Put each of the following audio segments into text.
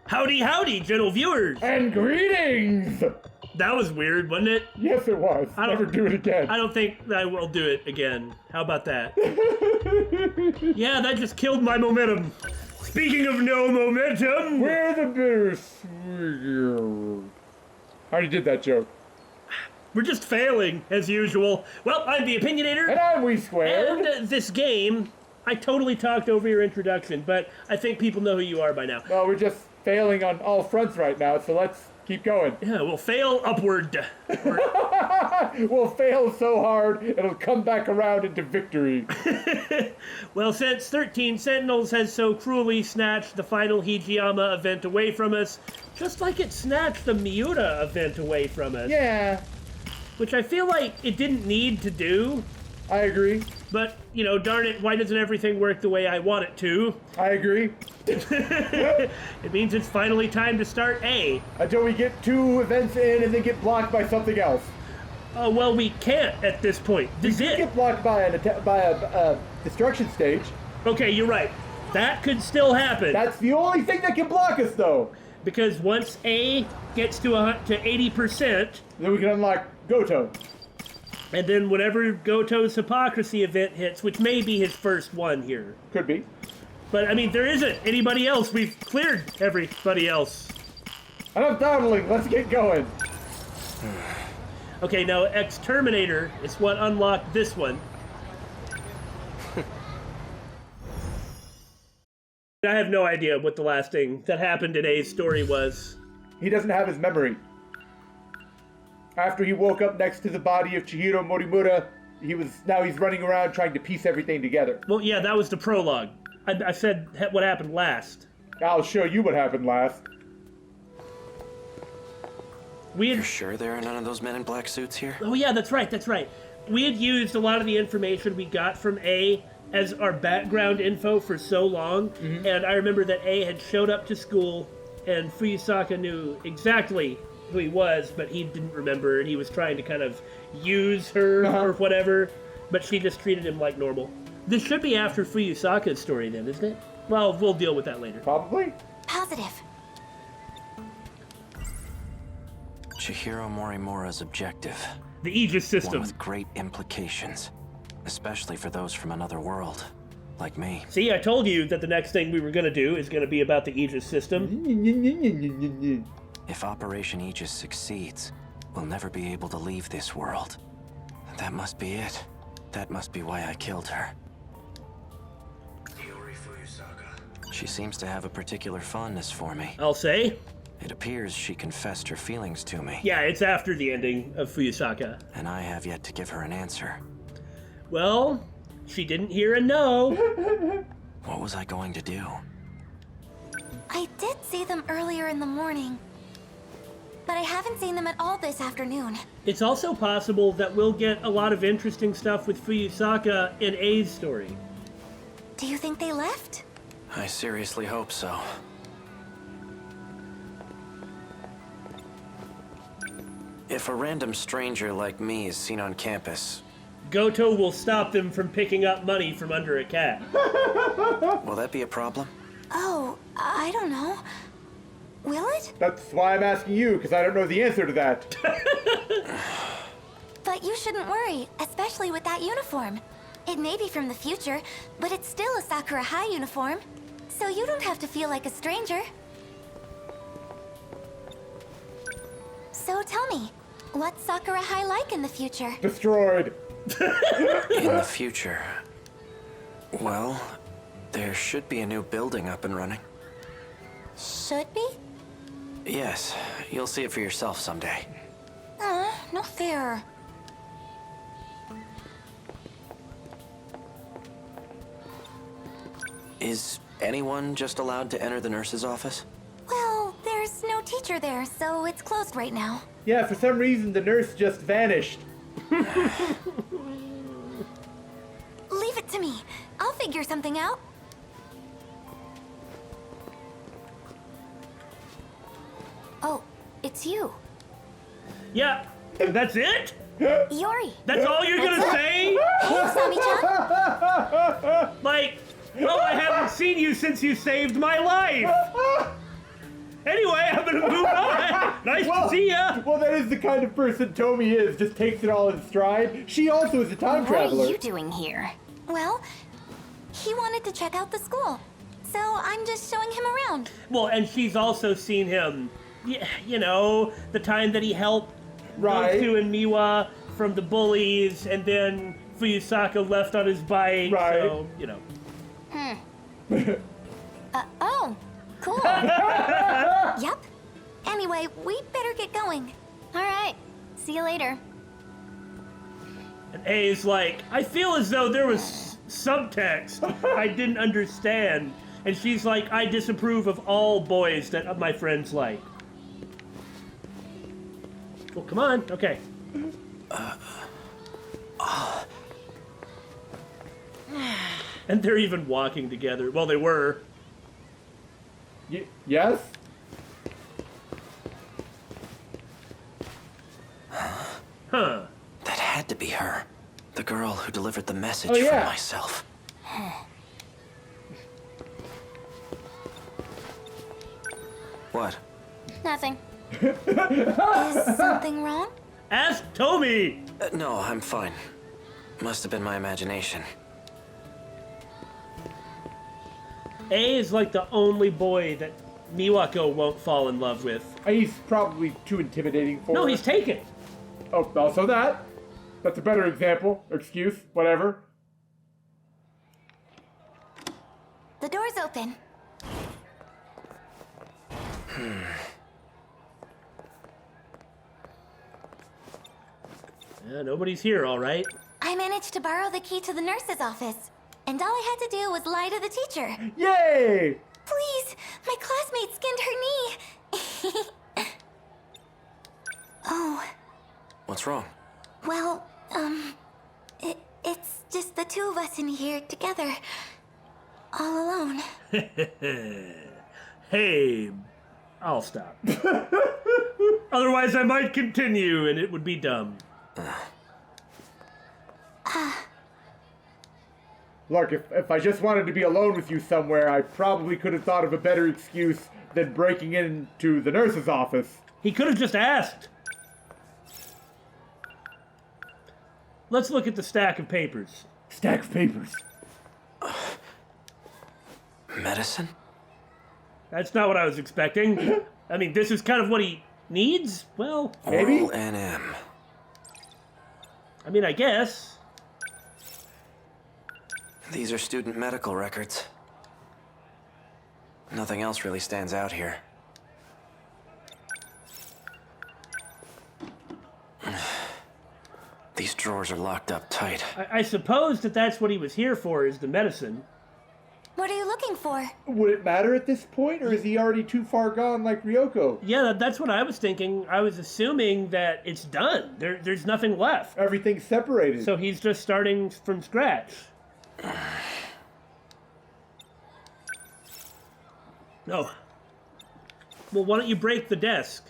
Howdy, howdy, gentle viewers! And greetings! That was weird, wasn't it? Yes, it was. Never do it again. I don't think I will do it again. How about that? Yeah, that just killed my momentum. Speaking of no momentum... We're the Bears. I already did that joke. We're just failing, as usual. Well, I'm the Opinionator. And I'm We Squared. And this game, I totally talked over your introduction, but I think people know who you are by now. Well, we're just failing on all fronts right now, so let's keep going. Yeah, we'll fail upward. We'll fail so hard, it'll come back around into victory. Well, since 13 Sentinels has so cruelly snatched the final Hijiyama event away from us, just like it snatched the Miura event away from us. Yeah. Which I feel like it didn't need to do. I agree. But, you know, darn it, why doesn't everything work the way I want it to? I agree. It means it's finally time to start A. Until we get 2 events in and then get blocked by something else. Well, we can't at this point. This is We it. get blocked by a destruction stage. Okay, you're right. That could still happen. That's the only thing that can block us, though. Because once A gets to 80%, Then we can unlock Goto. and then whenever Goto's Hypocrisy event hits, which may be his first one here. Could be. But, I mean, there isn't anybody else. We've cleared everybody else. Enough dawdling, let's get going. Okay, now Exterminator is what unlocked this one. I have no idea what the last thing that happened in A's story was. He doesn't have his memory. After he woke up next to the body of Chihiro Morimura, now he's running around trying to piece everything together. Well, yeah, that was the prologue. I said what happened last. I'll show you what happened last. You're sure there are none of those men in black suits here? Oh yeah, that's right, that's right. We had used a lot of the information we got from A as our background info for so long, and I remember that A had showed up to school, and Fuyusaka knew exactly who he was, but he didn't remember, and he was trying to kind of use her or whatever, but she just treated him like normal. This should be after Fuyusaka's story then, isn't it? Well, we'll deal with that later. Probably. Positive. Chihiro Morimura's objective. The Aegis One system. with great implications. Especially for those from another world. Like me. See, I told you that the next thing we were going to do is going to be about the Aegis system. If Operation Aegis succeeds, we'll never be able to leave this world. That must be it. That must be why I killed her. Iori Fuyusaka. She seems to have a particular fondness for me. I'll say. It appears she confessed her feelings to me. Yeah, it's after the ending of Fuyusaka. And I have yet to give her an answer. Well, she didn't hear a no. What was I going to do? I did see them earlier in the morning, but I haven't seen them at all this afternoon. It's also possible that we'll get a lot of interesting stuff with Fuyusaka in A's story. Do you think they left? I seriously hope so. If a random stranger like me is seen on campus, Goto will stop them from picking up money from under a cat. will that be a problem? Oh, I don't know. Will it? That's why I'm asking you, because I don't know the answer to that. But you shouldn't worry, especially with that uniform. It may be from the future, but it's still a Sakura High uniform. So you don't have to feel like a stranger. So tell me, what's Sakura High like in the future? Destroyed. In the future, well, there should be a new building up and running. Should be? Yes, you'll see it for yourself someday. No fair. Is anyone just allowed to enter the nurse's office? Well, there's no teacher there, so it's closed right now. Yeah, for some reason the nurse just vanished. Leave it to me. I'll figure something out. Oh, it's you. Yeah, that's it? Iori. That's all you're gonna say? Hey, Sami-chan. Like, oh, I haven't seen you since you saved my life. gonna move on. Nice to see ya. Well, that is the kind of person Tomi is, just takes it all in stride. She also is a time traveler. What are you doing here? Well, he wanted to check out the school. So I'm just showing him around. Well, and she's also seen him, you know, the time that he helped those two and Miwa from the bullies, and then Fuyusaka left on his bike, so, you know. Oh, cool. Yep. Anyway, we better get going. All right. See you later. And A's like, I feel as though there was subtext I didn't understand. And she's like, I disapprove of all boys that my friends like. Well, come on. Okay. And they're even walking together. Well, they were. Yes? Huh. That had to be her. The girl who delivered the message Oh, yeah. from myself. What? Nothing. Is something wrong? Ask Tomi! No, I'm fine. Must have been my imagination. A is like the only boy that Miwako won't fall in love with. He's probably too intimidating for No, her. he's taken. Oh, also that. That's a better example. Excuse, whatever. The door's open. Yeah, nobody's here, all right. I managed to borrow the key to the nurse's office. And all I had to do was lie to the teacher. Yay! Please, my classmate skinned her knee. Oh, What's wrong? well, it's just the two of us in here together. All alone. Hey, I'll stop. Otherwise, I might continue, and it would be dumb. Look, if I just wanted to be alone with you somewhere, I probably could have thought of a better excuse than breaking into the nurse's office. He could have just asked. Let's look at the stack of papers. Stack of papers. Medicine? That's not what I was expecting. I mean, this is kind of what he needs? Well, Maybe? Oral NM. I mean, I guess. These are student medical records. Nothing else really stands out here. These drawers are locked up tight. I suppose that's what he was here for, is the medicine. What are you looking for? Would it matter at this point, or is he already too far gone like Ryoko? Yeah, that's what I was thinking. I was assuming that it's done. There's nothing left. Everything's separated. So he's just starting from scratch. Oh. Well, why don't you break the desk?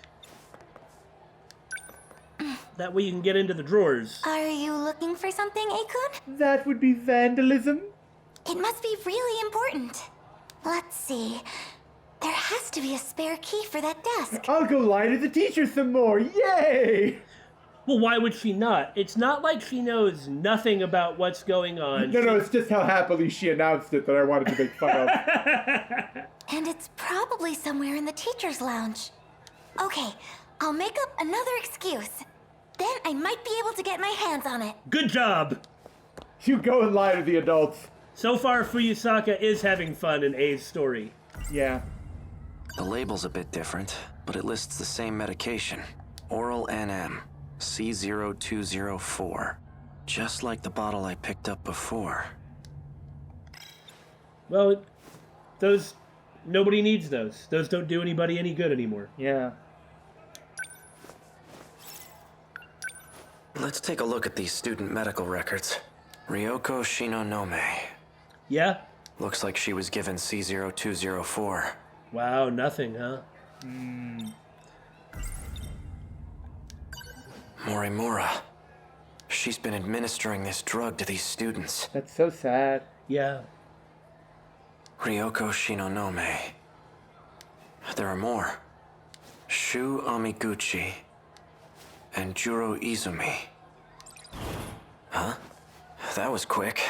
That way you can get into the drawers. Are you looking for something, Akun? That would be vandalism. It must be really important. Let's see. There has to be a spare key for that desk. I'll go lie to the teacher some more. Yay! Well, why would she not? It's not like she knows nothing about what's going on. No, it's just how happily she announced it that I wanted to make fun of. And it's probably somewhere in the teacher's lounge. Okay, I'll make up another excuse. Then I might be able to get my hands on it. Good job! You go and lie to the adults. So far, Fuyusaka is having fun in A's story. Yeah. The label's a bit different, but it lists the same medication. Oral NM, C0204. Just like the bottle I picked up before. Well, those... Nobody needs those. Those don't do anybody any good anymore. Yeah. Let's take a look at these student medical records. Ryoko Shinonome. Yeah? Looks like she was given C0204. Wow, nothing, huh? Morimura. She's been administering this drug to these students. That's so sad. Yeah. Ryoko Shinonome. There are more. Shu Amiguchi and Juro Izumi. Huh? That was quick.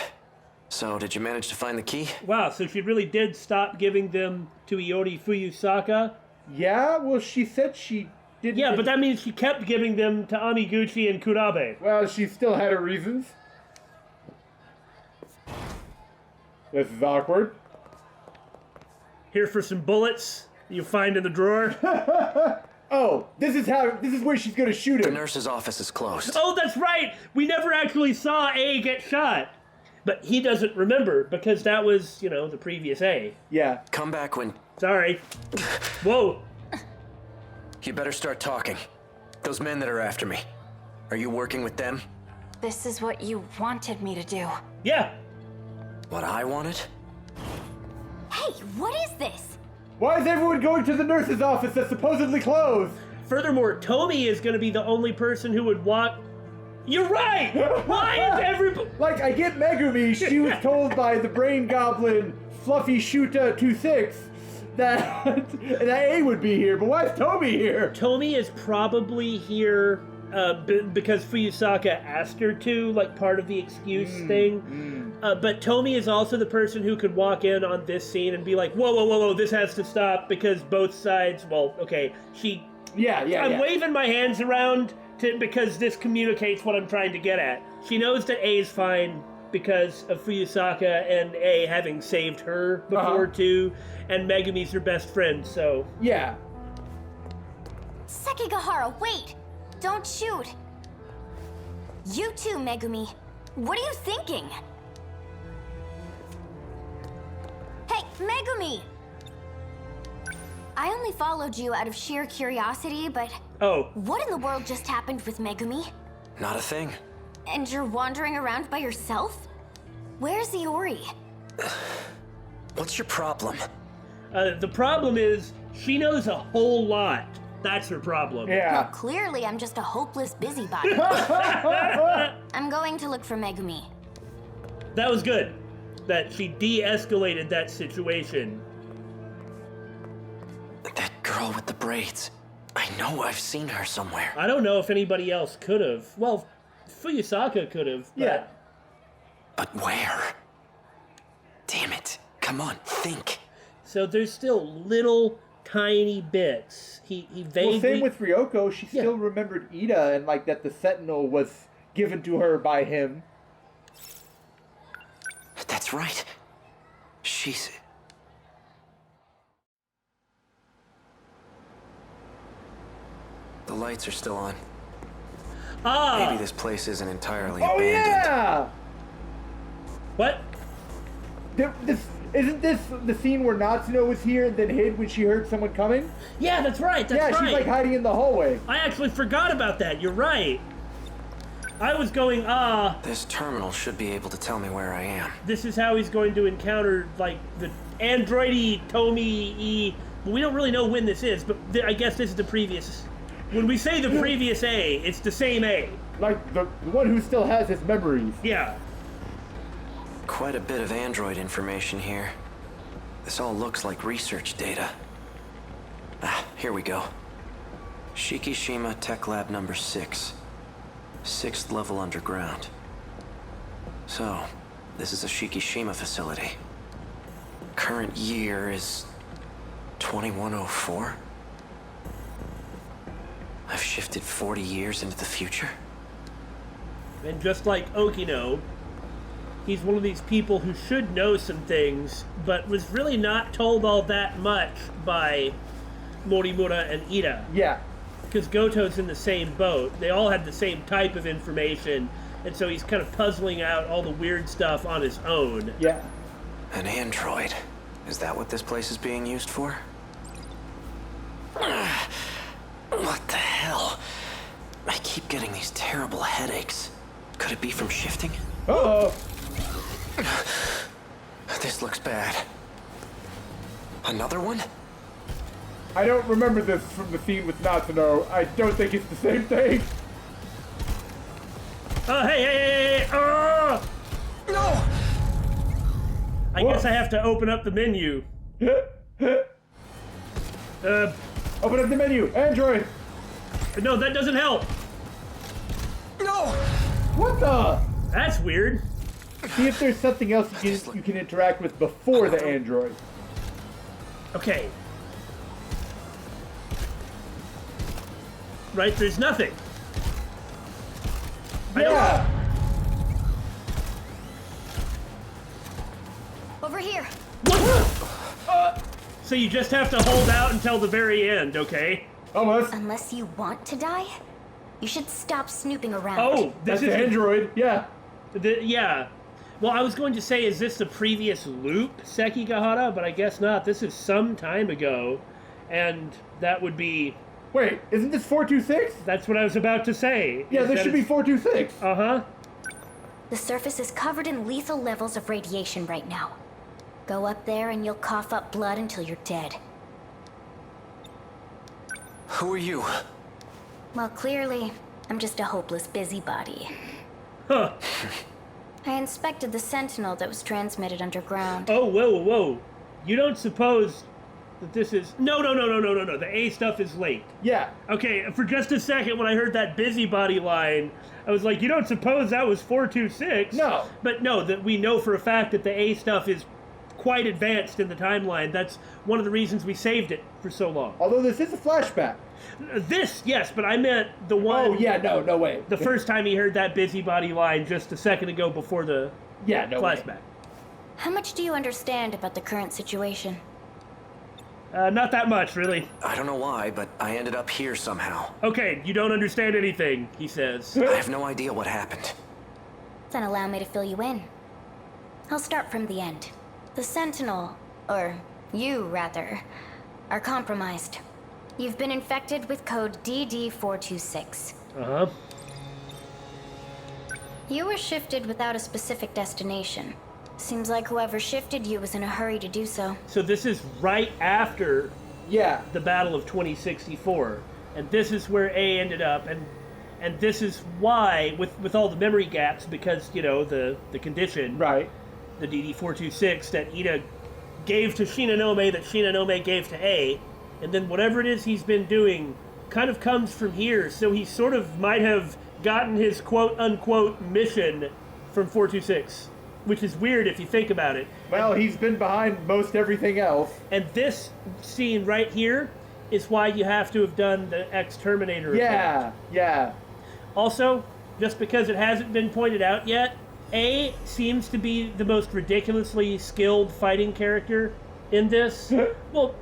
So, did you manage to find the key? Wow, so she really did stop giving them to Iori Fuyusaka? Yeah, well, she said she didn't... Yeah, but that means she kept giving them to Amiguchi and Kurabe. Well, she still had her reasons. This is awkward. Here for some bullets you find in the drawer. Oh, this is where she's gonna shoot The him. nurse's office is closed. Oh, that's right! We never actually saw A get shot. But he doesn't remember, because that was, you know, the previous A. Yeah. Come back when... Sorry. Whoa. You better start talking. Those men that are after me. Are you working with them? This is what you wanted me to do. Yeah. What I wanted? Hey, what is this? Why is everyone going to the nurse's office that's supposedly closed? Furthermore, Tomy is going to be the only person who would walk... You're right! Why is everybody... Like, I get Megumi, she was told by the brain goblin, Fluffy Shuta 26, that A would be here, but why is Toby here? Tomy is probably here because Fuyusaka asked her to, like part of the excuse thing. But Tomy is also the person who could walk in on this scene and be like, whoa, whoa, whoa, whoa, this has to stop because both sides, well, okay, she... Yeah. I'm waving my hands around because this communicates what I'm trying to get at. She knows that A is fine because of Fuyusaka and A having saved her before too, and Megumi's her best friend, so... Yeah. Sekigahara, wait! Don't shoot! You too, Megumi. What are you thinking? Hey, Megumi! I only followed you out of sheer curiosity, but Oh, what in the world just happened with Megumi? Not a thing. And you're wandering around by yourself? Where's Iori? What's your problem? the problem is, she knows a whole lot. That's her problem. Well, Yeah. clearly I'm just a hopeless busybody. I'm going to look for Megumi. That was good. That she de-escalated that situation. That girl with the braids. I know I've seen her somewhere. I don't know if anybody else could have. Well, Fuyusaka could have. Yeah. But where? Damn it. Come on, think. So there's still little tiny bits. He vaguely... Well, same with Ryoko. She still remembered Ida and, like, that the Sentinel was given to her by him. That's right. She's... The lights are still on. Ah! Maybe this place isn't entirely Oh, abandoned. yeah! What? Isn't this the scene where Natsuno was here and then hid when she heard someone coming? Yeah, that's right. That's Yeah, right. she's like hiding in the hallway. I actually forgot about that. You're right. I was going, This terminal should be able to tell me where I am. this is how he's going to encounter, like, the androidy Tomy-y. But we don't really know when this is, but I guess this is the previous... When we say the previous A, it's the same A. Like, the one who still has his memories. Yeah. Quite a bit of android information here. This all looks like research data. Ah, here we go. Shikishima Tech Lab number 6. 6th level underground. So, this is a Shikishima facility. Current year is 2104? I've shifted 40 years into the future? And just like Okino, he's one of these people who should know some things, but was really not told all that much by Morimura and Ida. Yeah. Because Goto's in the same boat. They all had the same type of information, and so he's kind of puzzling out all the weird stuff on his own. Yeah. An android. Is that what this place is being used for? What the hell? I keep getting these terrible headaches. Could it be from shifting? Uh-oh. This looks bad. Another one? I don't remember this from the scene with Natsuno. I don't think it's the same thing. Oh, hey! Oh! No! I guess I have to open up the menu. Open up the menu. Android. No, that doesn't help. No! What the? That's weird. See if there's something else you can interact with before the android. Okay. Right, there's nothing. Yeah. Over here. So you just have to hold out until the very end, okay? Almost. Unless you want to die, you should stop snooping around. Oh, That's this the is android. Yeah. yeah. Well, I was going to say, is this the previous loop, Sekigahara? But I guess not. This is some time ago, and that would be... Wait, isn't this 426? That's what I was about to say. Yeah, this should be 426. Uh-huh. The surface is covered in lethal levels of radiation right now. Go up there and you'll cough up blood until you're dead. Who are you? Well, clearly, I'm just a hopeless busybody. Huh. I inspected the Sentinel that was transmitted underground. Oh, whoa. You don't suppose that this is... No. The A stuff is late. Yeah. Okay, for just a second, when I heard that busybody line, I was like, you don't suppose that was 426? No. But no, that we know for a fact that the A stuff is quite advanced in the timeline. That's one of the reasons we saved it for so long. Although this is a flashback. This, yes, but I meant the one... Oh, yeah, no way. The first time he heard that busybody line just a second ago before the flashback. Way. How much do you understand about the current situation? Not that much, really. I don't know why, but I ended up here somehow. Okay, you don't understand anything, he says. I have no idea what happened. Then allow me to fill you in. I'll start from the end. The Sentinel, or you rather, are compromised. You've been infected with code DD426. Uh-huh. You were shifted without a specific destination. Seems like whoever shifted you was in a hurry to do so. So this is right after Yeah. the Battle of 2064, and this is where A ended up, and this is why, with all the memory gaps, because, you know, the condition, Right. the DD426 that Ida gave to Shinonome, that Shinonome gave to A, and then whatever it is he's been doing kind of comes from here, so he sort of might have gotten his quote-unquote mission from 426, which is weird if you think about it. Well, he's been behind most everything else. And this scene right here is why you have to have done the X-Terminator Yeah, yeah. Also, just because it hasn't been pointed out yet, A seems to be the most ridiculously skilled fighting character in this. Well,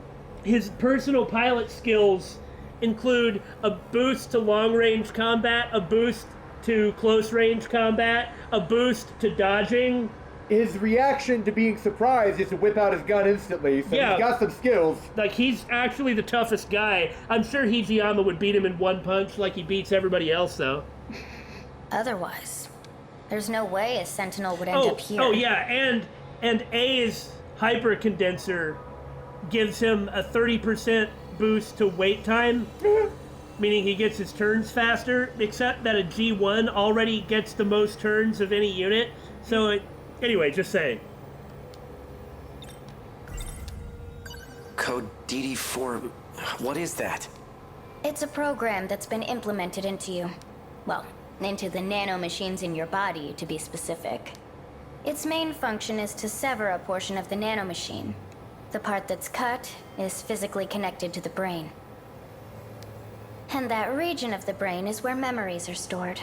his personal pilot skills include a boost to long-range combat, a boost to close-range combat, a boost to dodging. His reaction to being surprised is to whip out his gun instantly, so Yeah. he's got some skills. Like, he's actually the toughest guy. I'm sure Hijiyama would beat him in one punch like he beats everybody else, though. Otherwise, there's no way a Sentinel would end up here. Oh, yeah, and A's hypercondenser gives him a 30% boost to wait time, meaning he gets his turns faster, except that a G1 already gets the most turns of any unit, so anyway, just saying. Code DD4... What is that? It's a program that's been implemented into you. Well, into the nanomachines in your body, to be specific. Its main function is to sever a portion of the nanomachine. The part that's cut is physically connected to the brain. And that region of the brain is where memories are stored.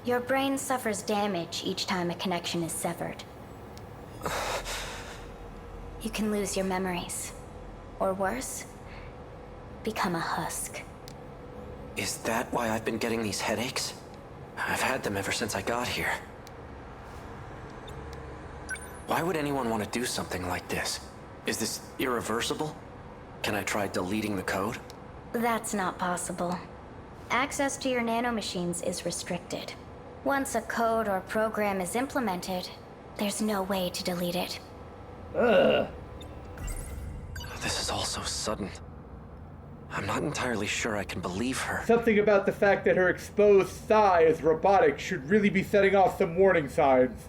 Your brain suffers damage each time a connection is severed. You can lose your memories. Or worse, become a husk. Is that why I've been getting these headaches? I've had them ever since I got here. Why would anyone want to do something like this? Is this irreversible? Can I try deleting the code? That's not possible. Access to your nanomachines is restricted. Once a code or program is implemented, there's no way to delete it. Ugh. This is all so sudden. I'm not entirely sure I can believe her. Something about the fact that her exposed thigh is robotic should really be setting off some warning signs.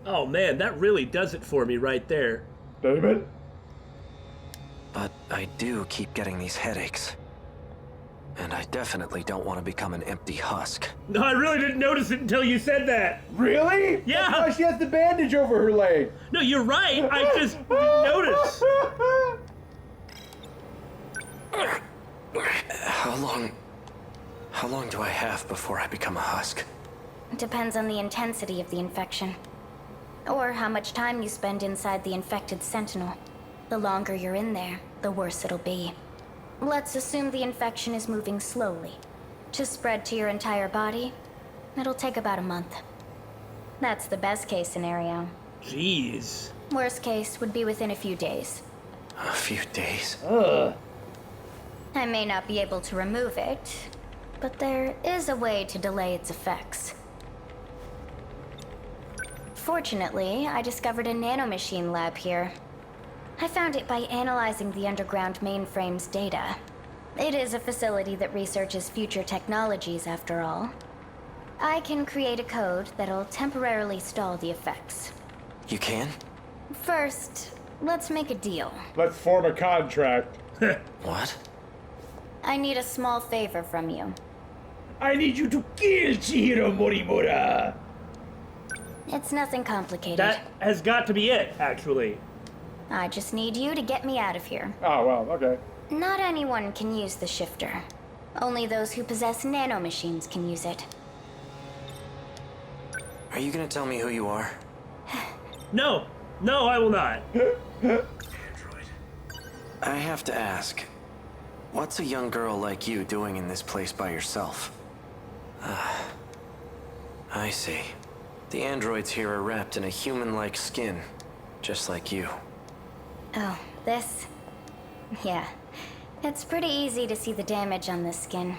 Oh man, that really does it for me right there. David? But I do keep getting these headaches. And I definitely don't want to become an empty husk. No, I really didn't notice it until you said that. Really? Yeah. That's why she has the bandage over her leg. No, you're right. I just didn't notice. How long do I have before I become a husk? Depends on the intensity of the infection. Or how much time you spend inside the infected sentinel. The longer you're in there, the worse it'll be. Let's assume the infection is moving slowly. To spread to your entire body, it'll take about a month. That's the best case scenario. Jeez. Worst case would be within a few days. A few days? Ugh. I may not be able to remove it, but there is a way to delay its effects. Fortunately, I discovered a nanomachine lab here. I found it by analyzing the underground mainframe's data. It is a facility that researches future technologies, after all. I can create a code that'll temporarily stall the effects. You can? First, let's make a deal. Let's form a contract. What? I need a small favor from you. I need you to kill Chihiro Morimura. It's nothing complicated. That has got to be it, actually. I just need you to get me out of here. Oh, well, okay. Not anyone can use the shifter. Only those who possess nanomachines can use it. Are you gonna tell me who you are? No, I will not. I have to ask, what's a young girl like you doing in this place by yourself? I see. The androids here are wrapped in a human-like skin, just like you. Oh, this? Yeah. It's pretty easy to see the damage on this skin.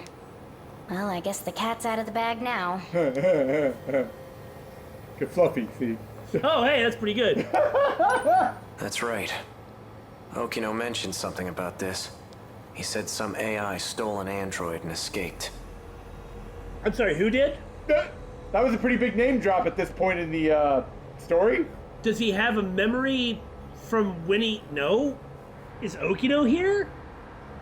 Well, I guess the cat's out of the bag now. Get fluffy, see? Oh, hey, that's pretty good. That's right. Okino mentioned something about this. He said some AI stole an android and escaped. I'm sorry, who did? That was a pretty big name drop at this point in the story. Does he have a memory from when he... No? Is Okino here?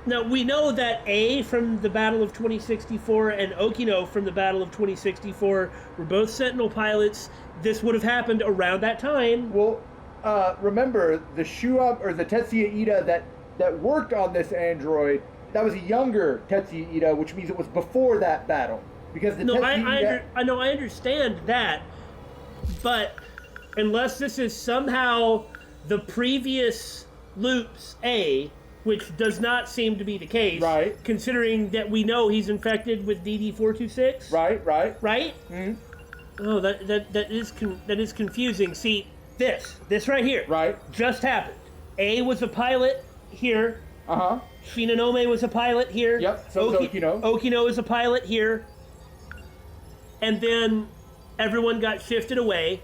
Now, we know that A from the Battle of 2064 and Okino from the Battle of 2064 were both Sentinel pilots. This would have happened around that time. Well, remember, the Shuab, or the Tetsuya Ida that worked on this android, that was a younger Tetsuya Ida, which means it was before that battle. Because the No, Tetsuya I know, I understand that, but unless this is somehow the previous loops A, which does not seem to be the case, right? Considering that we know he's infected with DD426, right? Right? Mm-hmm. Oh, that is confusing. See, this right here, right, just happened. A was a pilot here. Shinonome was a pilot here. Yep. So Okino. Okino is a pilot here. And then everyone got shifted away.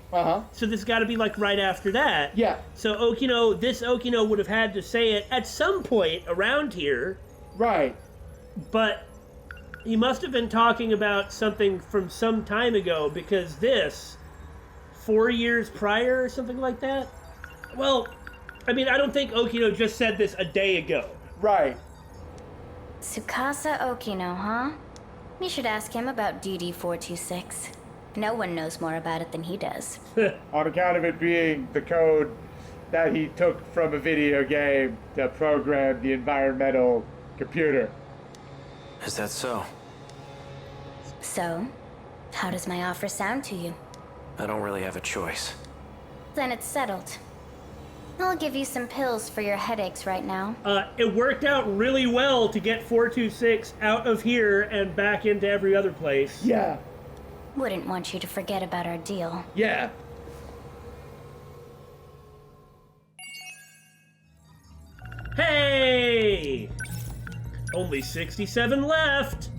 So this got to be like right after that. Yeah. So this Okino would have had to say it at some point around here. Right. But he must have been talking about something from some time ago, because 4 years prior or something like that. Well, I mean, I don't think Okino just said this a day ago. Right. Tsukasa Okino, huh? You should ask him about DD426. No one knows more about it than he does. On account of it being the code that he took from a video game to program the environmental computer. Is that so? So, how does my offer sound to you? I don't really have a choice. Then it's settled. I'll give you some pills for your headaches right now. It worked out really well to get 426 out of here and back into every other place. Yeah. Wouldn't want you to forget about our deal. Yeah. Hey! Only 67 left!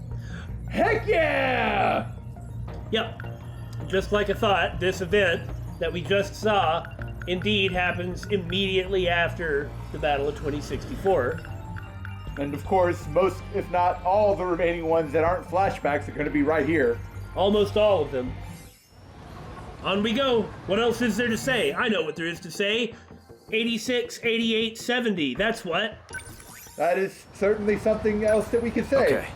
Heck yeah! Yep. Just like I thought, this event that we just saw indeed happens immediately after the Battle of 2064. And of course, most, if not all, the remaining ones that aren't flashbacks are going to be right here. Almost all of them. On we go. What else is there to say? I know what there is to say. 86, 88, 70. That's what. That is certainly something else that we can say. Okay.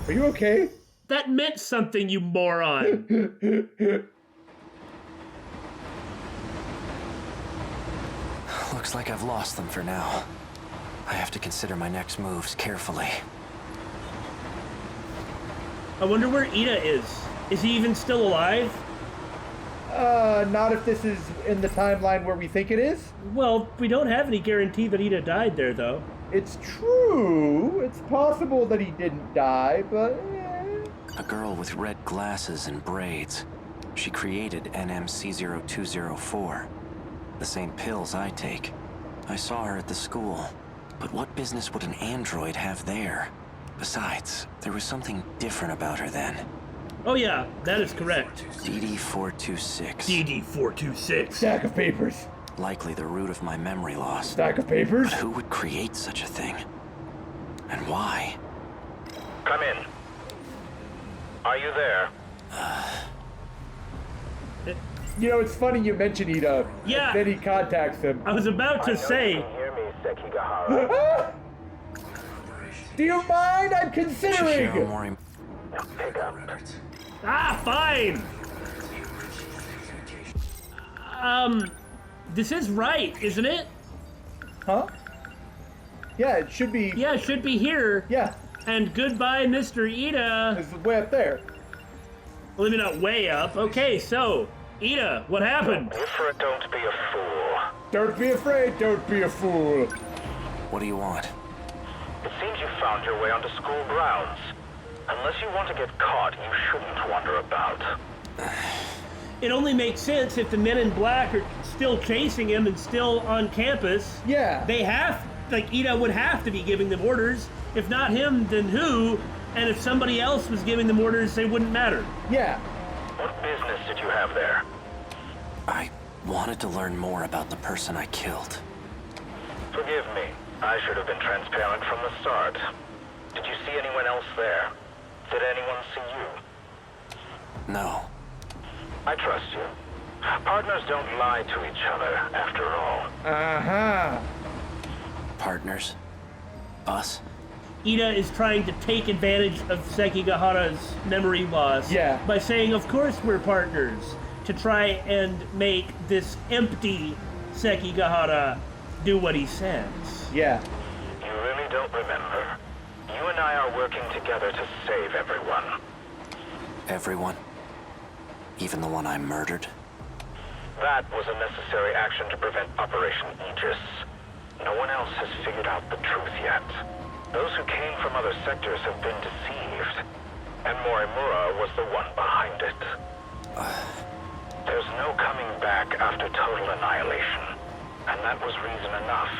Are you okay? That meant something, you moron. Looks like I've lost them for now. I have to consider my next moves carefully. I wonder where Ida is. Is he even still alive? Not if this is in the timeline where we think it is. Well, we don't have any guarantee that Ida died there, though. It's true. It's possible that he didn't die, but... A girl with red glasses and braids. She created NMC-0204. The same pills I take. I saw her at the school. But what business would an android have there? Besides, there was something different about her then. Oh yeah, that is correct. DD-426. DD-426. Stack of papers. Likely the root of my memory loss. Stack of papers? But who would create such a thing? And why? Come in. Are you there? You know, it's funny you mention Ida. Yeah. Then he contacts him. I was about to I know say... you can hear me, Sekigahara. Do you mind? I'm considering. Chihiro Mori... Pick up. Ah, fine! This is right, isn't it? Huh? Yeah, it should be. Yeah, it should be here. Yeah, And goodbye, Mr. Ida. it's way up there. Well, maybe not way up. Okay, so, Ida, what happened? Ifrit, don't be a fool. Don't be afraid. Don't be a fool. What do you want? It seems you found your way onto school grounds. Unless you want to get caught, you shouldn't wander about. It only makes sense if the men in black are still chasing him and still on campus. Yeah. They have, like, Ida would have to be giving them orders. If not him, then who? And if somebody else was giving them orders, they wouldn't matter. Yeah. What business did you have there? I wanted to learn more about the person I killed. Forgive me. I should have been transparent from the start. Did you see anyone else there? Did anyone see you? No. I trust you. Partners don't lie to each other, after all. Uh-huh. Partners? Us? Ida is trying to take advantage of Sekigahara's memory loss Yeah. by saying, of course we're partners, to try and make this empty Sekigahara do what he says. Yeah. You really don't remember. You and I are working together to save everyone. Everyone? Even the one I murdered? That was a necessary action to prevent Operation Aegis. No one else has figured out the truth yet. Those who came from other sectors have been deceived, and Morimura was the one behind it. There's no coming back after total annihilation, and that was reason enough.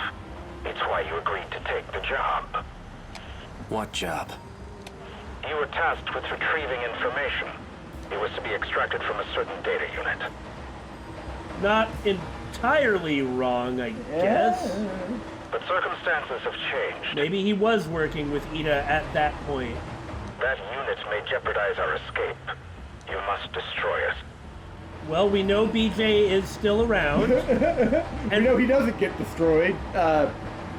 It's why you agreed to take the job. What job? You were tasked with retrieving information. It was to be extracted from a certain data unit. Not entirely wrong, I guess. But circumstances have changed. Maybe he was working with Ida at that point. That unit may jeopardize our escape. You must destroy it. Well, we know BJ is still around. I know he doesn't get destroyed. Well,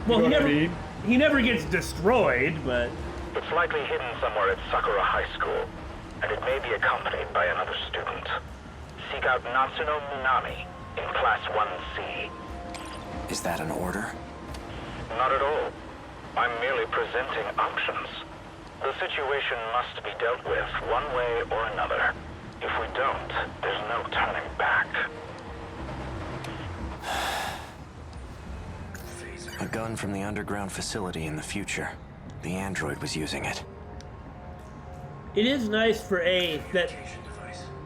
you know what I mean? he never gets destroyed, but It's likely hidden somewhere at Sakura High School, and it may be accompanied by another student. Seek out Natsuno Minami in Class 1C. Is that an order? Not at all. I'm merely presenting options. The situation must be dealt with one way or another. If we don't, there's no turning back. A gun from the underground facility in the future. The android was using it. it is nice for A that,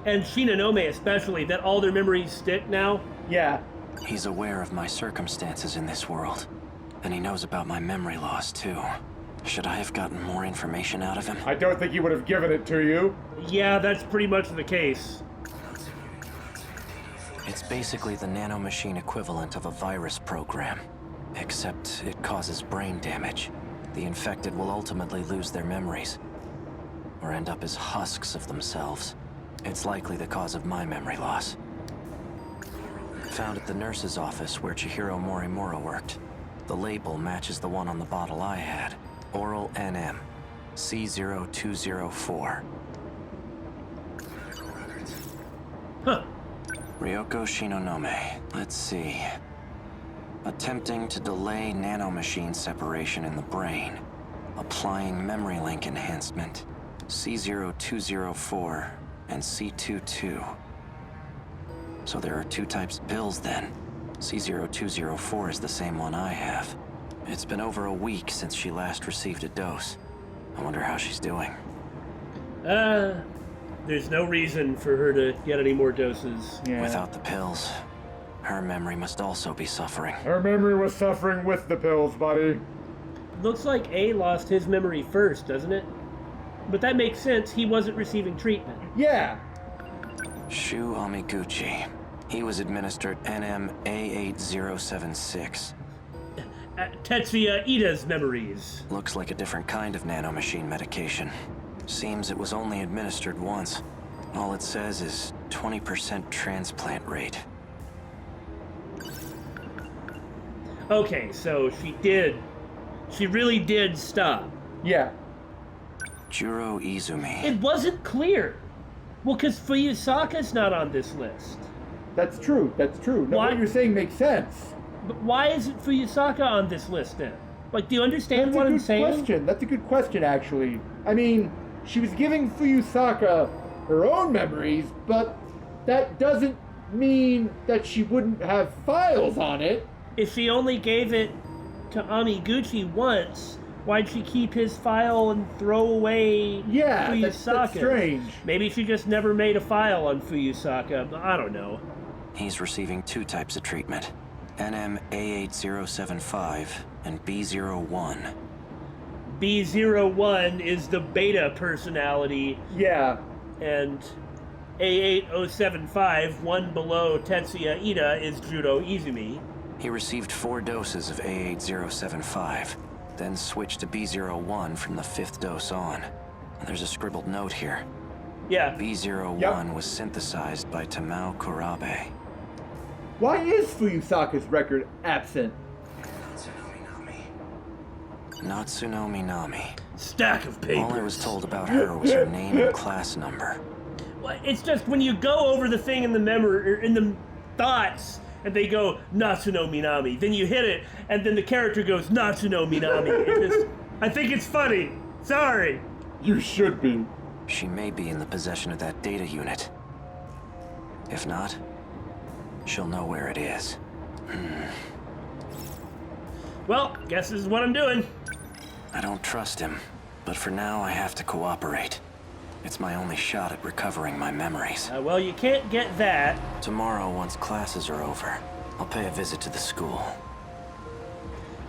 and Shinonome especially, that all their memories stick now. Yeah. He's aware of my circumstances in this world. And he knows about my memory loss, too. Should I have gotten more information out of him? I don't think he would have given it to you. Yeah, that's pretty much the case. It's basically the nanomachine equivalent of a virus program. Except it causes brain damage. The infected will ultimately lose their memories. Or end up as husks of themselves. It's likely the cause of my memory loss. Found at the nurse's office where Chihiro Morimura worked. The label matches the one on the bottle I had. Oral NM, C0204. Huh. Ryoko Shinonome. Let's see. Attempting to delay nanomachine separation in the brain. Applying memory link enhancement. C0204 and C22. So there are two types of pills then. C0204 is the same one I have. It's been over a week since she last received a dose. I wonder how she's doing. There's no reason for her to get any more doses. Yeah. Without the pills, her memory must also be suffering. Her memory was suffering with the pills, buddy. Looks like A lost his memory first, doesn't it? But that makes sense. He wasn't receiving treatment. Yeah. Shu Amiguchi. He was administered NM-A8076. Tetsuya Ida's memories. Looks like a different kind of nanomachine medication. Seems it was only administered once. All it says is 20% transplant rate. Okay, so she really did stop. Yeah. Juro Izumi. It wasn't clear. Well, because Fuyusaka's not on this list. That's true. That's true. No, Why- what you're saying makes sense. But why isn't Fuyusaka on this list then? Like, do you understand That's what a I'm good saying? question. That's a good question, actually. I mean, she was giving Fuyusaka her own memories, but that doesn't mean that she wouldn't have files on it. If she only gave it to Amiguchi once, why'd she keep his file and throw away Yeah, Fuyusaka? that's strange. Maybe she just never made a file on Fuyusaka. I don't know. He's receiving two types of treatment. NM-A8075 and B01. B01 is the beta personality, Yeah. and A8075, one below Tetsuya Ida, is Juro Izumi. He received 4 doses of A8075, then switched to B01 from the 5th dose on. There's a scribbled note here. Yeah, B01 was synthesized by Tamao Kurabe. Why is Fuyusaka's record absent? Natsuno Minami. stack of papers. All I was told about her was her name and class number. Well, it's just when you go over the thing in the memory, or in the thoughts, and they go Natsuno Minami, then you hit it, and then the character goes Natsuno Minami. I think it's funny. Sorry. You should be. She may be in the possession of that data unit. If not, she'll know where it is. Well, guess this is what I'm doing. I don't trust him, but for now I have to cooperate. It's my only shot at recovering my memories. Well, you can't get that. Tomorrow, once classes are over, I'll pay a visit to the school.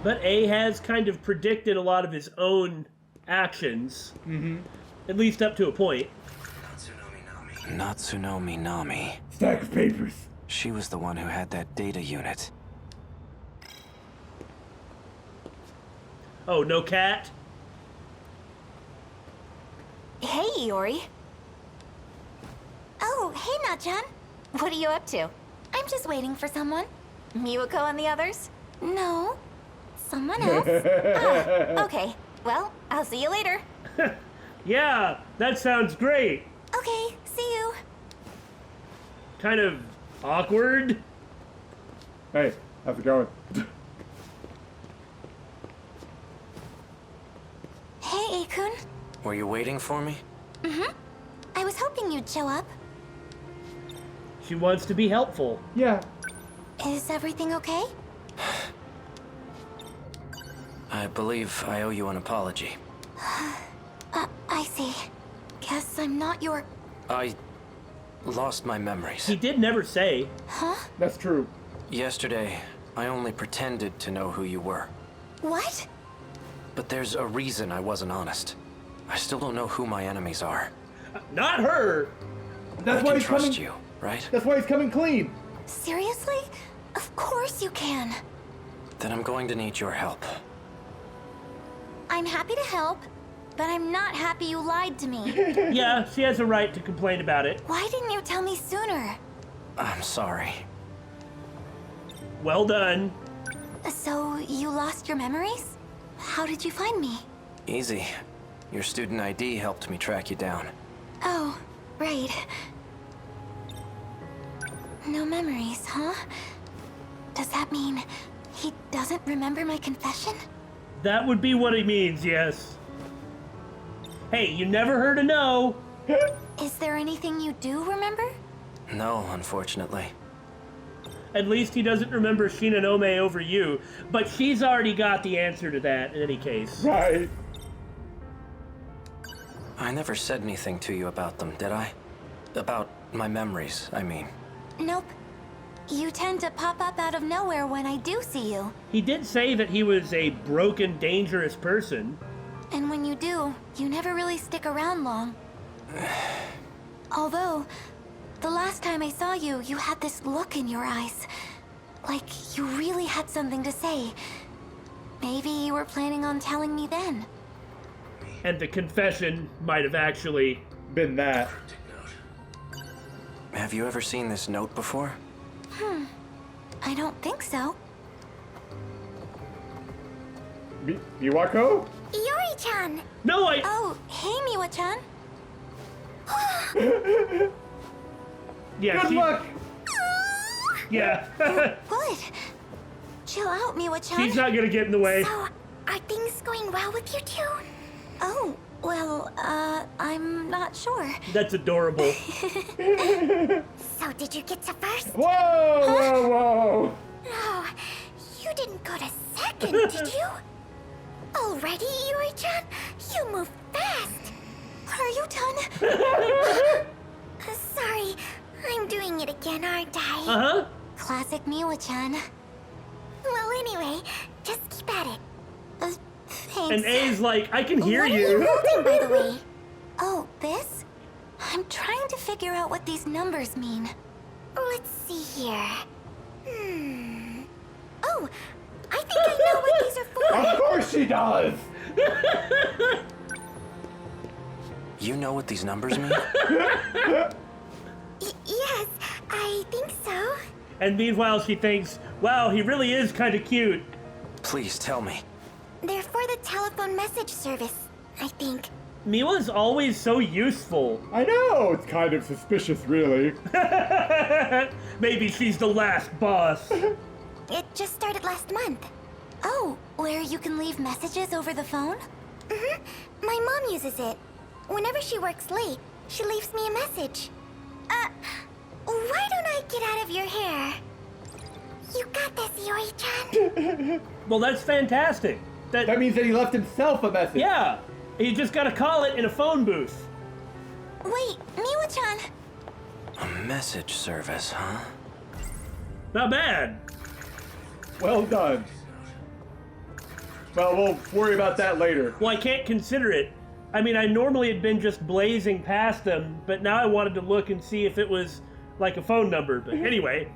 But A has kind of predicted a lot of his own actions. Mm-hmm. At least up to a point. Natsuno Minami. Stack of papers. She was the one who had that data unit. Oh, no cat? Hey, Iori. Oh, hey, Natchan. What are you up to? I'm just waiting for someone. Miwako and the others? No, someone else. Okay. Well, I'll see you later. Yeah, that sounds great. Okay, see you. Kind of awkward. Hey, how's it going? Hey, Akun. Were you waiting for me? I was hoping you'd show up. She wants to be helpful. Yeah. Is everything okay? I believe I owe you an apology. I see. Guess I'm not your... I lost my memories. He did never say. That's true. Yesterday, I only pretended to know who you were. What? But there's a reason I wasn't honest. I still don't know who my enemies are. Not her. That's I why can he's trust coming. you, right? That's why he's coming clean. Seriously? Of course you can. Then I'm going to need your help. I'm happy to help, but I'm not happy you lied to me. Yeah, she has a right to complain about it. Why didn't you tell me sooner? I'm sorry. Well done. So you lost your memories? How did you find me? Easy. Your student ID helped me track you down. Oh, right. No memories, huh? Does that mean he doesn't remember my confession? That would be what he means, yes. Hey, you never heard a no. Is there anything you do remember? No, unfortunately. At least he doesn't remember Shinonome over you, but she's already got the answer to that in any case. Right. I never said anything to you about them, did I? About my memories, I mean. Nope. You tend to pop up out of nowhere when I do see you. He did say that he was a broken, dangerous person. And when you do, you never really stick around long. Although, the last time I saw you, you had this look in your eyes. Like you really had something to say. Maybe you were planning on telling me then. And the confession might have actually... Been that. Have you ever seen this note before? I don't think so. Miwako? Iori-chan! No, I... Oh, hey, Miwa-chan. Yeah, Good luck! Yeah. Good. Chill out, Miwa-chan. She's not gonna get in the way. So, are things going well with you two? Oh, well, I'm not sure. That's adorable. So, did you get to first? Whoa, whoa, whoa! No, you didn't go to second, did you? Already, Iori-chan? You move fast. Are you done? Sorry, I'm doing it again, aren't I? Uh-huh. Classic Miwa-chan. Well, anyway, just keep at it. Thanks. And A's like, I can hear What you. are you holding, by the way? Oh, this? I'm trying to figure out what these numbers mean. Let's see here. Oh, I think I know what these are for. Of course she does! You know what these numbers mean? Yes, I think so. And meanwhile, she thinks, wow, he really is kind of cute. Please tell me. They're for the telephone message service, I think. Miwa's always so useful. I know, it's kind of suspicious, really. Maybe she's the last boss. It just started last month. Oh, where you can leave messages over the phone? My mom uses it. Whenever she works late, she leaves me a message. Why don't I get out of your hair? You got this, Iori-chan. Well, that's fantastic. That means that he left himself a message. Yeah, you just gotta call it in a phone booth. Wait, Miwa-chan. A message service, huh? Not bad. Well done. Well, we'll worry about that later. Well, I can't consider it. I mean, I normally had been just blazing past them, but now I wanted to look and see if it was like a phone number. But anyway.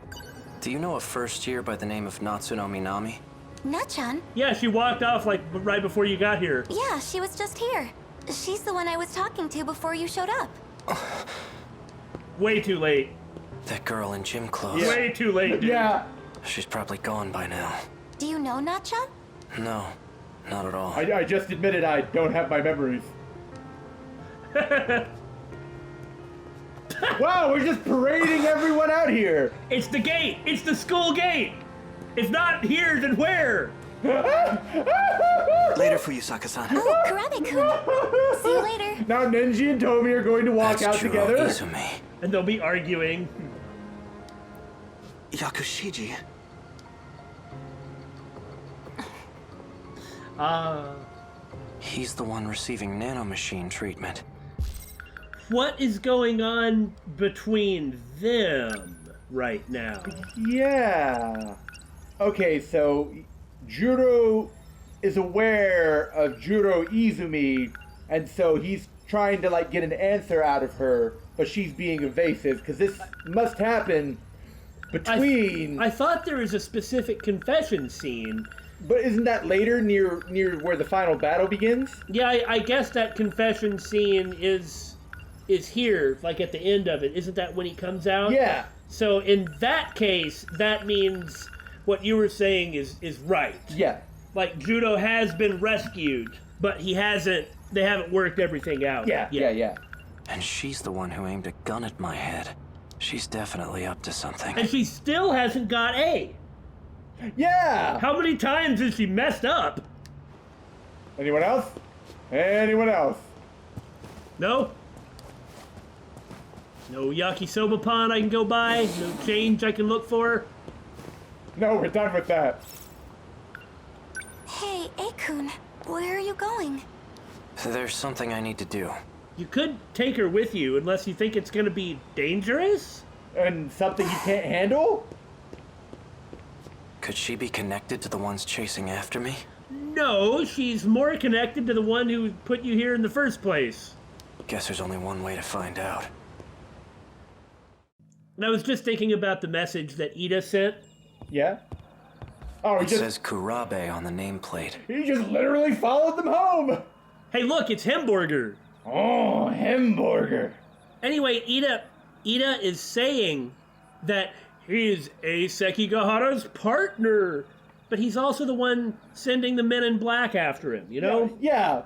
Do you know a first year by the name of Natsuno Minami? Na-chan? Yeah, she walked off like right before you got here. Yeah, she was just here. She's the one I was talking to before you showed up. Way too late. That girl in gym clothes. Way too late, dude. Yeah, She's probably gone by now. Do you know Na-chan? No, not at all. I just admitted I don't have my memories. Wow, we're just parading everyone out here. It's the gate. It's the school gate. If not here, then where? Later, Fuyusaka-san. Oh, Karabe-kun. See you later. Now Nenji and Tomi are going to walk That's out Juro together. Izumi. And they'll be arguing. Yakushiji. He's the one receiving nanomachine treatment. What is going on between them right now? Yeah. Okay, so Juro is aware of Juro Izumi, and so he's trying to like get an answer out of her, but she's being evasive because this must happen between. I thought there was a specific confession scene. But isn't that later, near where the final battle begins? Yeah, I guess that confession scene is here, like at the end of it. Isn't that when he comes out? Yeah. So in that case, that means what you were saying is right. Yeah. Like, Judo has been rescued, but they haven't worked everything out. Yeah. And she's the one who aimed a gun at my head. She's definitely up to something. And she still hasn't got A. Yeah! How many times has she messed up? Anyone else? Anyone else? No? No yakisoba pond I can go by? No change I can look for? No, we're done with that. Hey, Ei-kun, where are you going? There's something I need to do. You could take her with you unless you think it's gonna be dangerous? And something you can't handle? Could she be connected to the ones chasing after me? No, she's more connected to the one who put you here in the first place. Guess there's only one way to find out. And I was just thinking about the message that Ida sent. Yeah? Oh, It says Kurabe on the nameplate. he just literally followed them home! Hey, look, it's Hamburger. Oh, hamburger. Anyway, Ida is saying that he's Ei Sekigahara's partner, but he's also the one sending the men in black after him, you know? Yeah.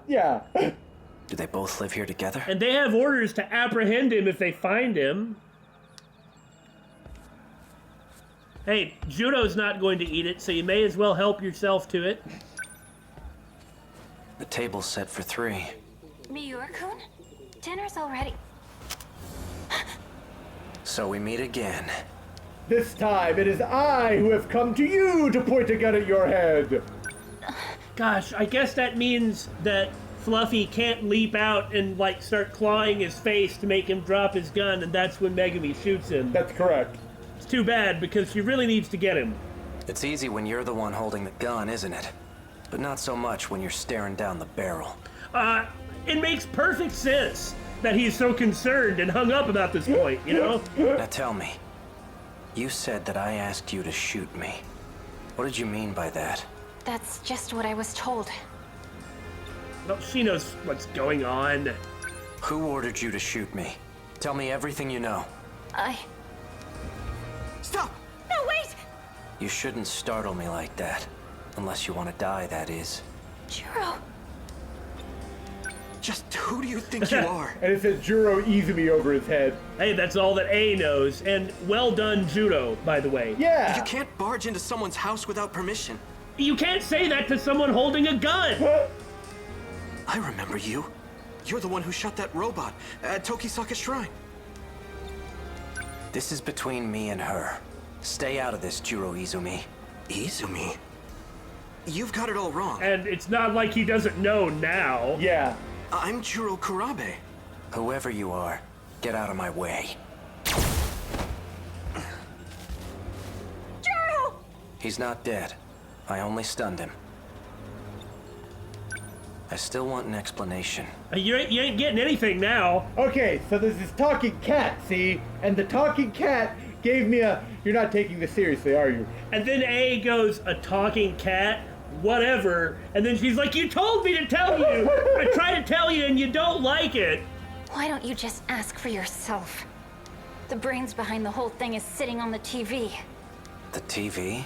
Do they both live here together? And they have orders to apprehend him if they find him. Hey, Judo's not going to eat it, so you may as well help yourself to it. The table's set for 3. Miura-kun? Dinner's already... So we meet again. This time it is I who have come to you to point a gun at your head. Gosh, I guess that means that Fluffy can't leap out and, like, start clawing his face to make him drop his gun, and that's when Megumi shoots him. That's correct. It's too bad, because she really needs to get him. It's easy when you're the one holding the gun, isn't it? But not so much when you're staring down the barrel. It makes perfect sense that he's so concerned and hung up about this point, you know? Now tell me, you said that I asked you to shoot me. What did you mean by that? That's just what I was told. Well, she knows what's going on. Who ordered you to shoot me? Tell me everything you know. Stop! No, wait! You shouldn't startle me like that. Unless you want to die, that is. Juro. Just who do you think you are? And it says Juro Izumi over his head. Hey, that's all that A knows. And well done, Judo, by the way. Yeah! You can't barge into someone's house without permission. You can't say that to someone holding a gun! I remember you. You're the one who shot that robot at Tokisaka Shrine. This is between me and her. Stay out of this, Juro Izumi. Izumi? You've got it all wrong. And it's not like he doesn't know now. Yeah. I'm Juro Kurabe. Whoever you are, get out of my way. Juro! He's not dead. I only stunned him. I still want an explanation. You ain't getting anything now. Okay, so there's this talking cat, see? And the talking cat gave me a... You're not taking this seriously, are you? And then A goes, a talking cat? Whatever. And then she's like, you told me to tell you! I try to tell you and you don't like it! Why don't you just ask for yourself? The brains behind the whole thing is sitting on the TV. The TV?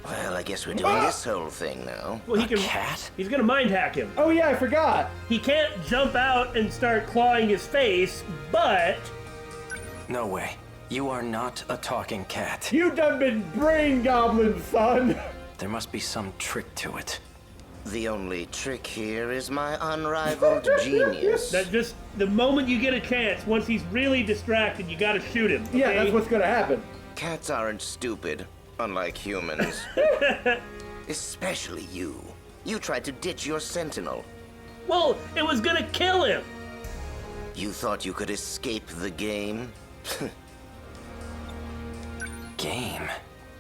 Well, I guess we're doing this whole thing now. Well, he A can. cat? He's gonna mind hack him. Oh yeah, I forgot. He can't jump out and start clawing his face, but No way. You are not a talking cat. You done been brain goblin, son. There must be some trick to it. The only trick here is my unrivaled genius. that just the moment you get a chance, once he's really distracted, you gotta shoot him. Yeah, okay? that's what's gonna happen. Cats aren't stupid, unlike humans. Especially you. You tried to ditch your sentinel. Well, it was gonna kill him. You thought you could escape the game? Game?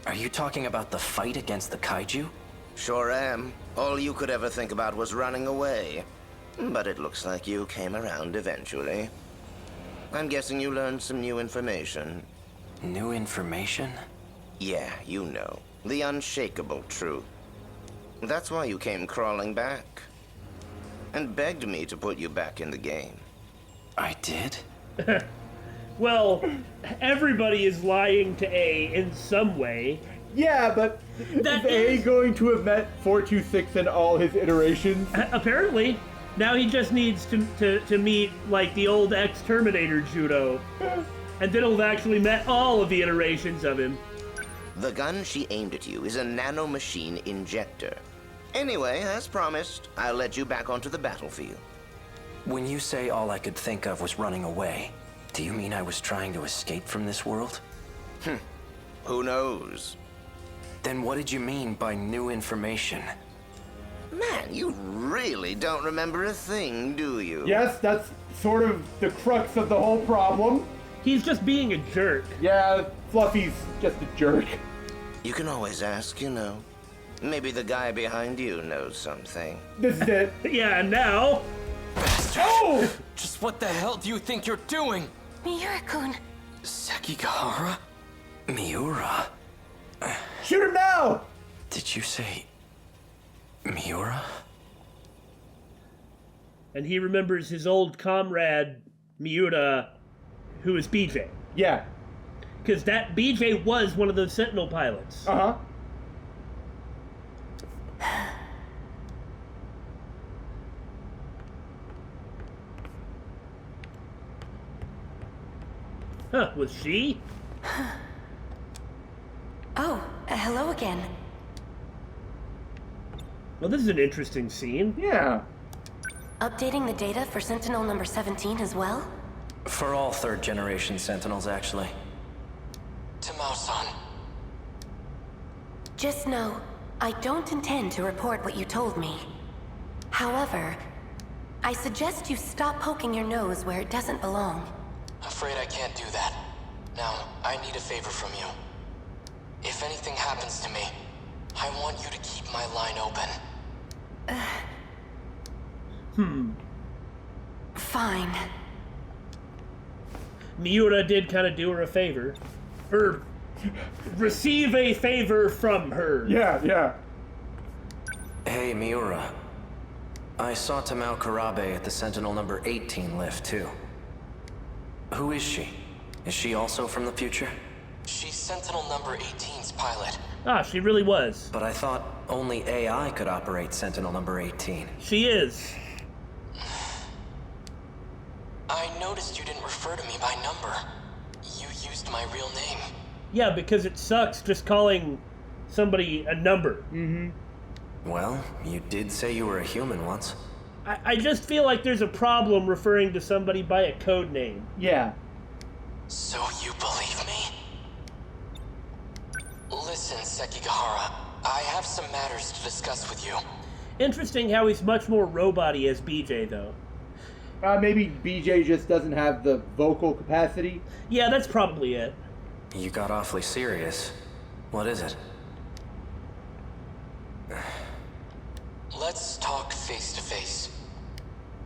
Are you talking about the fight against the kaiju? Sure am. All you could ever think about was running away. But it looks like you came around eventually. I'm guessing you learned some new information. New information? Yeah, you know. The unshakable truth. That's why you came crawling back. And begged me to put you back in the game. I did? Well, everybody is lying to A in some way. Yeah, but That is A is- going to have met 426 in all his iterations? Apparently. Now he just needs to meet, like, the old ex-Terminator Judo. And then he'll have actually met all of the iterations of him. The gun she aimed at you is a nanomachine injector. Anyway, as promised, I'll let you back onto the battlefield. When you say all I could think of was running away, do you mean I was trying to escape from this world? Who knows? Then what did you mean by new information? Man, you really don't remember a thing, do you? Yes, that's sort of the crux of the whole problem. He's just being a jerk. Yeah, Fluffy's just a jerk. You can always ask, you know. Maybe the guy behind you knows something. This is it. Yeah, and now... Bastard! Oh! Just what the hell do you think you're doing? Miura-kun. Sekigahara? Miura? Shoot him now! Did you say... Miura? And he remembers his old comrade, Miura, who is BJ. Yeah. Because that BJ was one of those Sentinel pilots. Uh-huh. Huh, was she? Oh, hello again. Well, this is an interesting scene. Yeah. Updating the data for Sentinel number 17 as well? For all third-generation Sentinels, actually. Tamao-san. Just know, I don't intend to report what you told me. However, I suggest you stop poking your nose where it doesn't belong. Afraid I can't do that. Now, I need a favor from you. If anything happens to me, I want you to keep my line open. Fine. Miura did kind of do her a favor. Or receive a favor from her. Yeah, yeah. Hey, Miura. I saw Tamao Karabe at the Sentinel number 18 lift, too. Who is she? Is she also from the future? She's Sentinel number 18's pilot. Ah, she really was. But I thought only AI could operate Sentinel number 18. She is. I noticed you didn't refer to me by number. You used my real name. Yeah, because it sucks just calling somebody a number. Well, you did say you were a human once. I just feel like there's a problem referring to somebody by a code name. Yeah. So you believe me? Listen, Sekigahara, I have some matters to discuss with you. Interesting how he's much more robot-y as BJ, though. Maybe BJ just doesn't have the vocal capacity. Yeah, that's probably it. You got awfully serious. What is it? Let's talk face to face.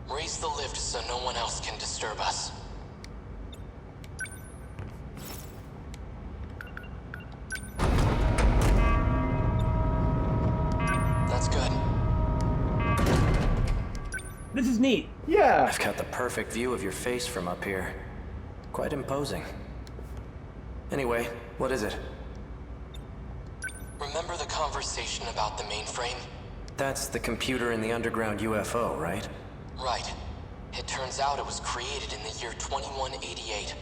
Raise the lift so no one else can disturb us. That's good. This is neat. Yeah. I've got the perfect view of your face from up here. Quite imposing. Anyway, what is it? Remember the conversation about the mainframe? That's the computer in the underground UFO, right? Right. It turns out it was created in the year 2188.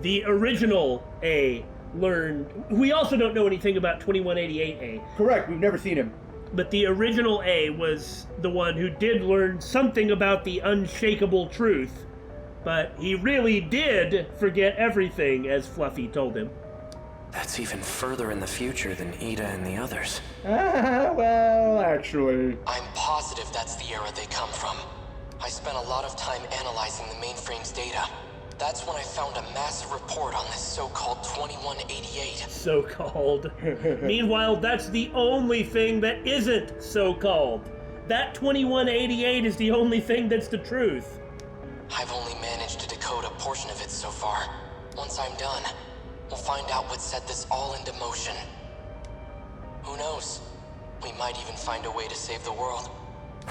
The original A learned... We also don't know anything about 2188A, Correct, we've never seen him. but the original A was the one who did learn something about the unshakable truth, but he really did forget everything, as Fluffy told him. That's even further in the future than Ida and the others. Well, actually. I'm positive that's the era they come from. I spent a lot of time analyzing the mainframe's data. That's when I found a massive report on this so-called 2188. So-called. Meanwhile, that's the only thing that isn't so-called. That 2188 is the only thing that's the truth. I've only managed to decode a portion of it so far. Once I'm done, we'll find out what set this all into motion. Who knows? We might even find a way to save the world.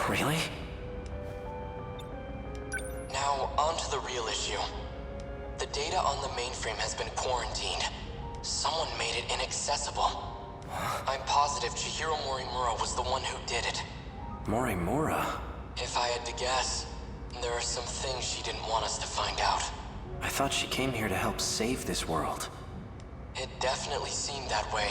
Really? Now, on to the real issue. The data on the mainframe has been quarantined. Someone made it inaccessible. I'm positive Chihiro Morimura was the one who did it. Morimura? If I had to guess, there are some things she didn't want us to find out. I thought she came here to help save this world. It definitely seemed that way.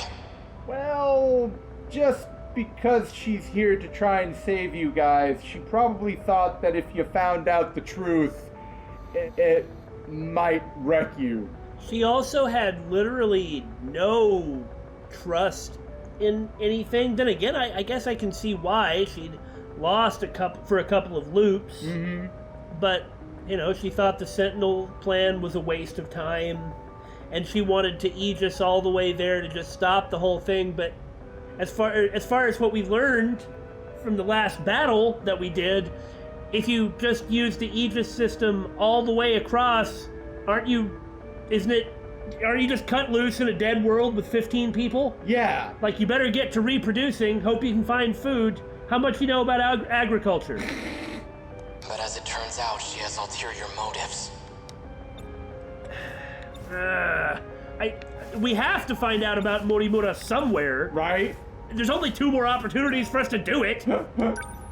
Well, just because she's here to try and save you guys, she probably thought that if you found out the truth, it might wreck you. She also had literally no trust in anything. Then again, I guess I can see why. She'd lost a couple of loops. Mm-hmm. But, you know, she thought the Sentinel plan was a waste of time. And she wanted to Aegis all the way there to just stop the whole thing. But as far as what we learned from the last battle that we did, if you just use the Aegis system all the way across, aren't you just cut loose in a dead world with 15 people? Yeah. Like, you better get to reproducing, hope you can find food. How much you know about agriculture? But as it turns out, she has ulterior motives. We have to find out about Morimura somewhere. Right? There's only 2 more opportunities for us to do it.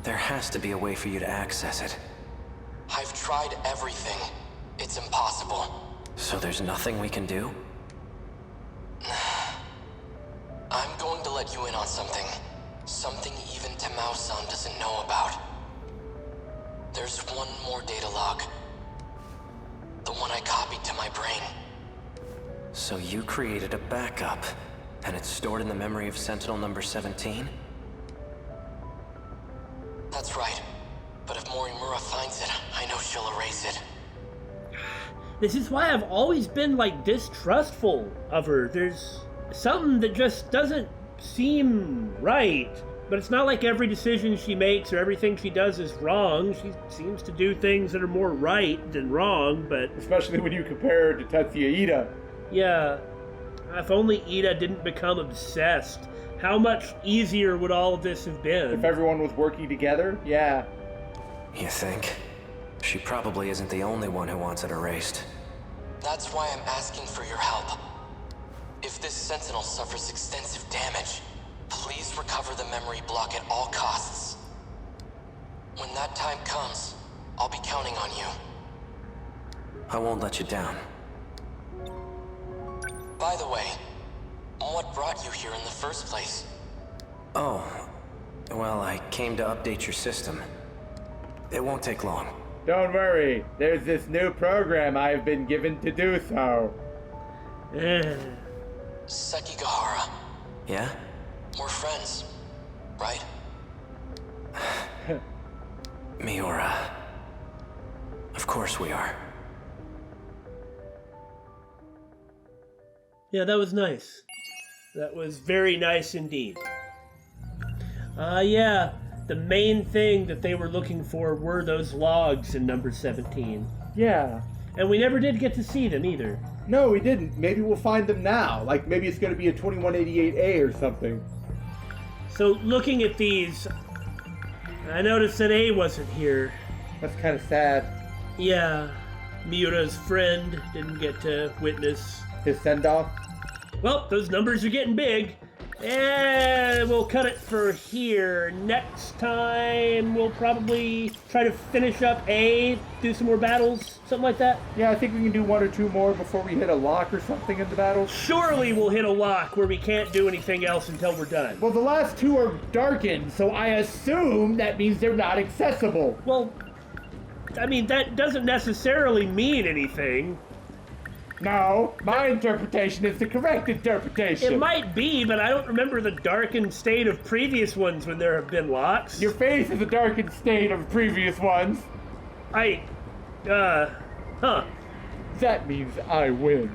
There has to be a way for you to access it. I've tried everything. It's impossible. So there's nothing we can do? I'm going to let you in on something. Something even Tamao-san doesn't know about. There's one more data log. The one I copied to my brain. So you created a backup, and it's stored in the memory of Sentinel number 17? That's right. But if Morimura finds it, I know she'll erase it. This is why I've always been, like, distrustful of her. There's something that just doesn't seem right. But it's not like every decision she makes or everything she does is wrong. She seems to do things that are more right than wrong, but... Especially when you compare her to Tetsuya Ida. Yeah. If only Ida didn't become obsessed. How much easier would all of this have been? If everyone was working together, yeah. You think? She probably isn't the only one who wants it erased. That's why I'm asking for your help. If this Sentinel suffers extensive damage, please recover the memory block at all costs. When that time comes, I'll be counting on you. I won't let you down. By the way, what brought you here in the first place? Oh, well, I came to update your system. It won't take long. Don't worry, there's this new program I've been given to do so. Sekigahara. Yeah? We're friends, right? Miura. Of course we are. Yeah, that was nice. That was very nice indeed. Yeah, the main thing that they were looking for were those logs in number 17. Yeah. And we never did get to see them either. No, we didn't. Maybe we'll find them now. Like, maybe it's going to be a 2188A or something. So, looking at these, I noticed that A wasn't here. That's kind of sad. Yeah, Miura's friend didn't get to witness his send-off. Well, those numbers are getting big. And we'll cut it for here. Next time, we'll probably try to finish up A, do some more battles, something like that. Yeah, I think we can do 1 or 2 more before we hit a lock or something in the battle. Surely we'll hit a lock where we can't do anything else until we're done. Well, the last 2 are darkened, so I assume that means they're not accessible. Well, I mean, that doesn't necessarily mean anything. No, my interpretation is the correct interpretation. It might be, but I don't remember the darkened state of previous ones when there have been locks. Your face is a darkened state of previous ones. Huh. That means I win.